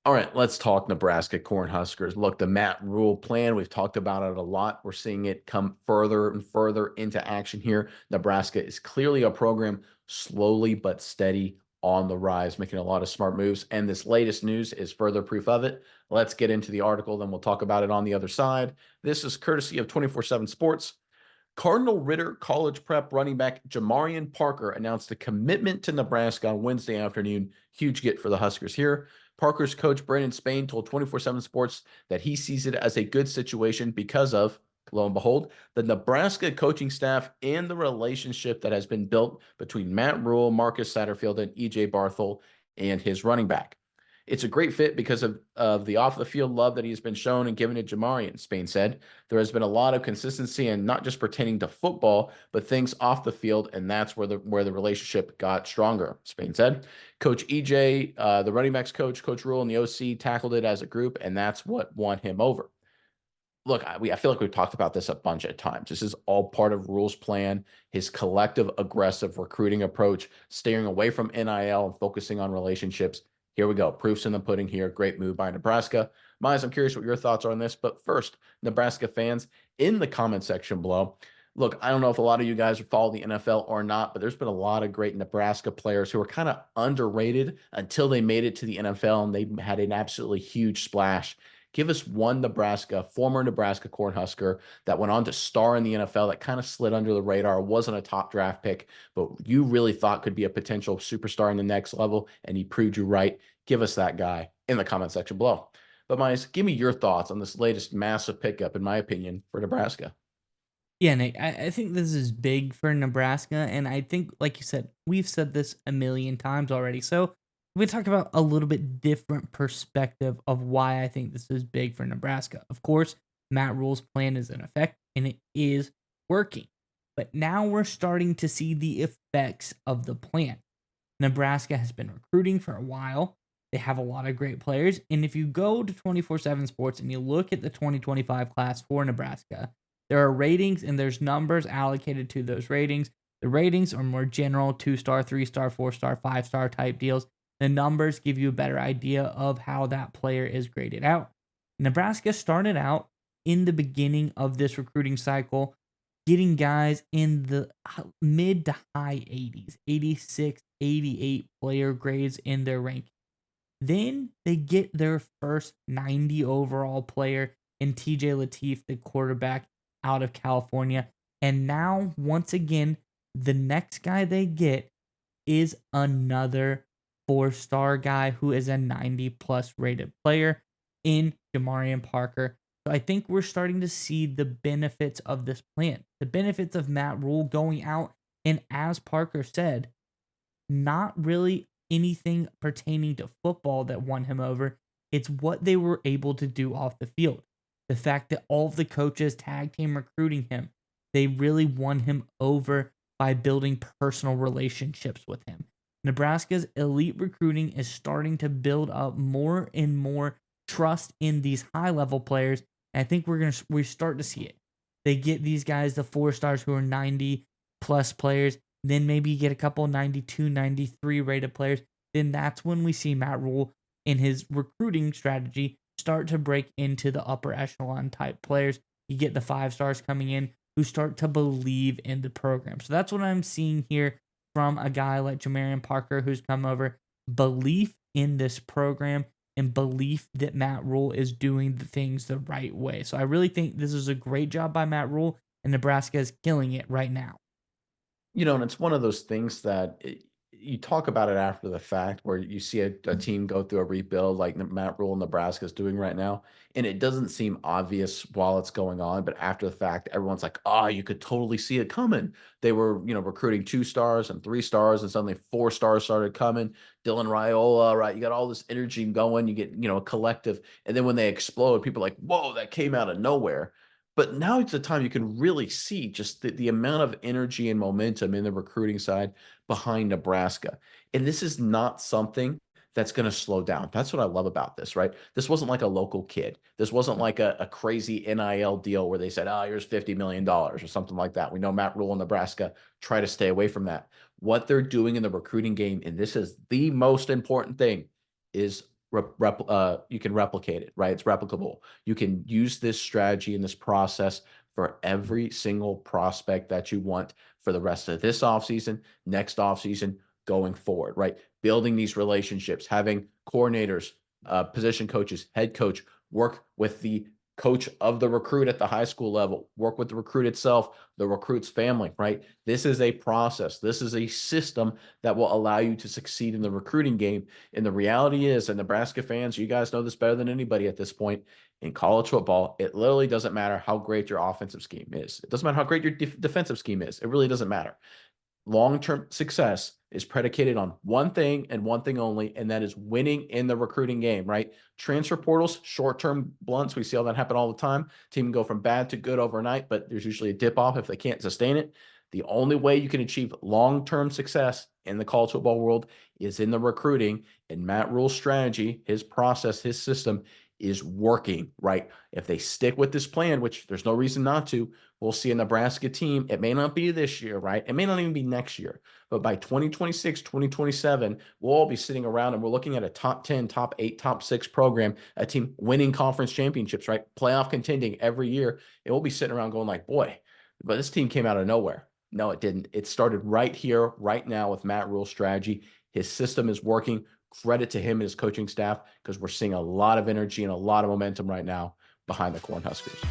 All right, let's talk Nebraska Cornhuskers. Look, the Matt Rule plan, we've talked about it a lot. We're seeing it come further and further into action here. Nebraska is clearly a program slowly but steady on the rise, making a lot of smart moves. And this latest news is further proof of it. Let's get into the article, then we'll talk about it on the other side. This is courtesy of 24/7 Sports. Cardinal Ritter College Prep running back Jamarian Parker announced a commitment to Nebraska on Wednesday afternoon. Huge get for the Huskers here. Parker's coach, Brandon Spain, told 24/7 Sports that he sees it as a good situation because of, lo and behold, the Nebraska coaching staff and the relationship that has been built between Matt Rule, Marcus Satterfield, and EJ Barthel and his running back. It's a great fit because of the off the field love that he's been shown and given to Jamarian, Spain said. There has been a lot of consistency and not just pertaining to football, but things off the field, and that's where the relationship got stronger, Spain said. Coach EJ, the running backs coach, Coach Rule, and the OC tackled it as a group, and that's what won him over. Look, I feel like we've talked about this a bunch of times. This is all part of Rule's plan, his collective aggressive recruiting approach, steering away from NIL and focusing on relationships. Here we go. Proofs in the pudding here. Great move by Nebraska. Miles, I'm curious what your thoughts are on this. But first, Nebraska fans, in the comment section below, look, I don't know if a lot of you guys follow the NFL or not, but there's been a lot of great Nebraska players who are kind of underrated until they made it to the NFL and they had an absolutely huge splash. Give us one former Nebraska Cornhusker that went on to star in the NFL that kind of slid under the radar, wasn't a top draft pick, but you really thought could be a potential superstar in the next level, and he proved you right. Give us that guy in the comment section below. But Miles, give me your thoughts on this latest massive pickup, in my opinion, for Nebraska. Yeah, Nate, I think this is big for Nebraska. And I think, like you said, we've said this a million times already. So we talk about a little bit different perspective of why I think this is big for Nebraska. Of course, Matt Rule's plan is in effect and it is working. But now we're starting to see the effects of the plan. Nebraska has been recruiting for a while. They have a lot of great players. And if you go to 24/7 Sports and you look at the 2025 class for Nebraska, there are ratings and there's numbers allocated to those ratings. The ratings are more general 2-star, 3-star, 4-star, 5-star type deals. The numbers give you a better idea of how that player is graded out. Nebraska started out in the beginning of this recruiting cycle getting guys in the mid to high 80s, 86, 88 player grades in their ranking. Then they get their first 90 overall player in TJ Lateef, the quarterback out of California. And now, once again, the next guy they get is another 4-star guy who is a 90 plus rated player in Jamarian Parker. So I think we're starting to see the benefits of this plan, the benefits of Matt Rule going out and, as Parker said, not really anything pertaining to football that won him over. It's what they were able to do off the field. The fact that all of the coaches tag team recruiting him, they really won him over by building personal relationships with him. Nebraska's elite recruiting is starting to build up more and more trust in these high level players. And I think we start to see it. They get these guys, the 4 stars who are 90 plus players, then maybe you get a couple 92, 93 rated players. Then that's when we see Matt Rule in his recruiting strategy start to break into the upper echelon type players. You get the 5 stars coming in who start to believe in the program. So that's what I'm seeing here from a guy like Jamarian Parker who's come over. Belief in this program and belief that Matt Rule is doing the things the right way. So I really think this is a great job by Matt Rule, and Nebraska is killing it right now. And it's one of those things that you talk about it after the fact where you see a team go through a rebuild like Matt Rule Nebraska is doing right now. And it doesn't seem obvious while it's going on, but after the fact, everyone's like, oh, you could totally see it coming. They were, recruiting 2 stars and 3 stars, and suddenly 4 stars started coming. Dylan Raiola, right? You got all this energy going, you get, a collective. And then when they explode, people are like, whoa, that came out of nowhere. But now it's the time you can really see just the amount of energy and momentum in the recruiting side behind Nebraska. And this is not something that's going to slow down. That's what I love about this, right? This wasn't like a local kid. This wasn't like a crazy NIL deal where they said, oh, here's $50 million or something like that. We know Matt Rule in Nebraska try to stay away from that. What they're doing in the recruiting game, and this is the most important thing, is you can replicate it, right? It's replicable. You can use this strategy and this process for every single prospect that you want for the rest of this offseason, next offseason, going forward, right? Building these relationships, having coordinators, position coaches, head coach work with the coach of the recruit at the high school level, work with the recruit itself, the recruit's family, right? This is a process. This is a system that will allow you to succeed in the recruiting game. And the reality is, and Nebraska fans, you guys know this better than anybody at this point, in college football, it literally doesn't matter how great your offensive scheme is. It doesn't matter how great your defensive scheme is. It really doesn't matter. Long-term success is predicated on one thing and one thing only, and that is winning in the recruiting game, right? Transfer portals, short-term blunts, we see all that happen all the time. Team can go from bad to good overnight, but there's usually a dip off if they can't sustain it. The only way you can achieve long-term success in the college football world is in the recruiting, and Matt Rule's strategy, his process, his system is working, right? If they stick with this plan, which there's no reason not to, we'll see a Nebraska team. It may not be this year, right? It may not even be next year, but by 2026, 2027, we'll all be sitting around and we're looking at a top 10, top 8, top 6 program, a team winning conference championships, right? Playoff contending every year. And we'll be sitting around going like, boy, but this team came out of nowhere. No, it didn't. It started right here, right now with Matt Rule's strategy. His system is working. Credit to him and his coaching staff because we're seeing a lot of energy and a lot of momentum right now behind the Cornhuskers.